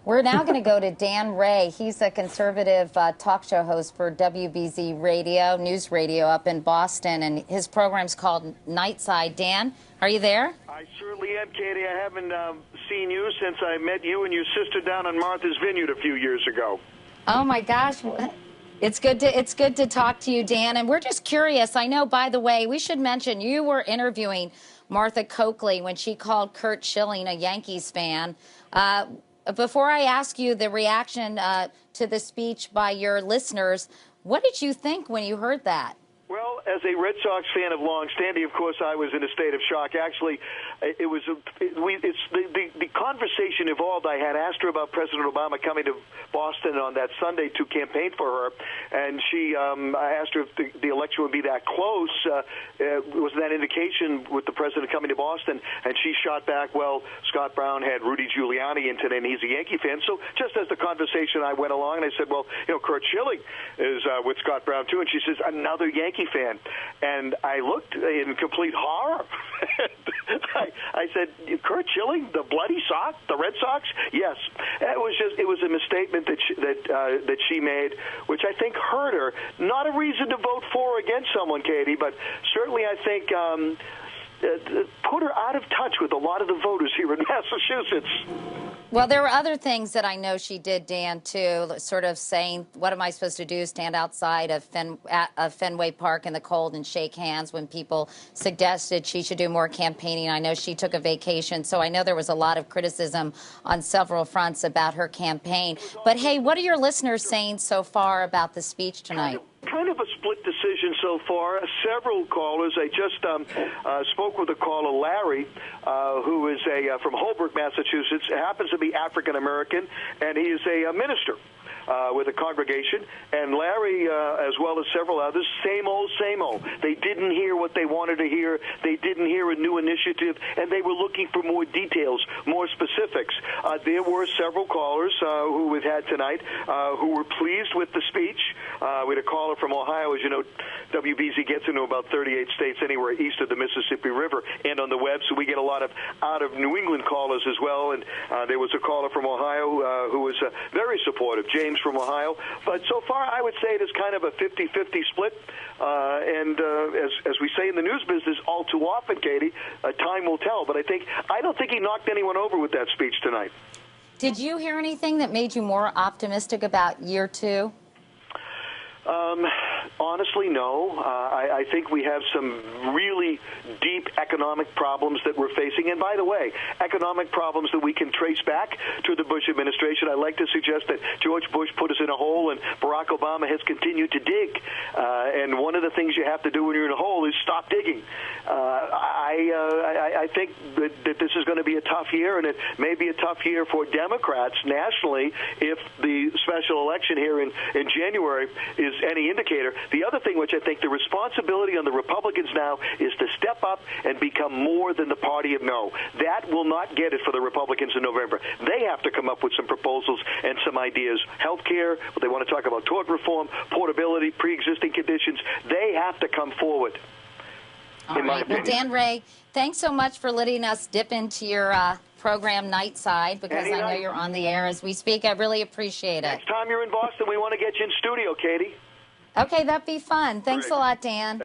We're now going to go to Dan Ray. He's a conservative talk show host for WBZ Radio, news radio up in Boston, and his program's called Nightside. Dan, are you there? I certainly am, Katie. I haven't seen you since I met you and your sister down on Martha's Vineyard a few years ago. Oh, my gosh. It's good to talk to you, Dan. And we're just curious. I know, by the way, we should mention you were interviewing Martha Coakley when she called Curt Schilling a Yankees fan. Before I ask you the reaction to the speech by your listeners, what did you think when you heard that? Well, as a Red Sox fan of long standing, of course, I was in a state of shock. Actually, the conversation evolved. I had asked her about President Obama coming to Boston on that Sunday to campaign for her, and I asked her if the election would be that close. Was that indication with the president coming to Boston? And she shot back, well, Scott Brown had Rudy Giuliani in today, and he's a Yankee fan. So just as the conversation I went along, and I said, well, Curt Schilling is with Scott Brown, too. And she says, another Yankee fan. And I looked in complete horror. I said, Curt Schilling, the Bloody Sox, the Red Sox? Yes. It was a misstatement that she made, which I think hurt her. Not a reason to vote for or against someone, Katie, but certainly I think put her out of touch with a lot of the voters here in Massachusetts. Well, there were other things that I know she did, Dan, too, sort of saying, what am I supposed to do, stand outside of Fenway Park in the cold and shake hands when people suggested she should do more campaigning. I know she took a vacation, so I know there was a lot of criticism on several fronts about her campaign. But, hey, what are your listeners saying so far about the speech tonight? Kind of a split decision so far. Several callers. I just spoke with a caller, Larry, who is from Holbrook, Massachusetts. Happens to be African American, and he is a minister with a congregation. And Larry, as well as several others, same old, same old. They didn't hear what they wanted to hear. They didn't hear a new initiative, and they were looking for more details, more specifics. There were several callers who we've had tonight who were pleased with the speech. We had a caller from Ohio. As you know, WBZ gets into about 38 states anywhere east of the Mississippi River and on the web, so we get a lot of out of New England callers as well. And there was a caller from Ohio who was very supportive, James from Ohio. But so far, I would say it is kind of a 50-50 split. And as we say in the news business all too often, Katie, time will tell. But I don't think he knocked anyone over with that speech tonight. Did you hear anything that made you more optimistic about year two? Honestly, no. I think we have some really deep economic problems that we're facing. And by the way, economic problems that we can trace back to the Bush administration. I like to suggest that George Bush put us in a hole and Barack Obama has continued to dig. And one of the things you have to do when you're in a hole is stop digging. I think that this is going to be a tough year, and it may be a tough year for Democrats nationally if the special election here in January is any indicator. The other thing, which I think the responsibility on the Republicans now is to step up and become more than the party of no. That will not get it for the Republicans in November. They have to come up with some proposals and some ideas. Health care, they want to talk about tort reform, portability, pre-existing conditions. They have to come forward. All right. Well, Dan Ray, thanks so much for letting us dip into your program Nightside, because I know you're on the air as we speak. I really appreciate it. Next time you're in Boston, we want to get you in studio, Katie. Okay, that'd be fun. Thanks a lot, Dan.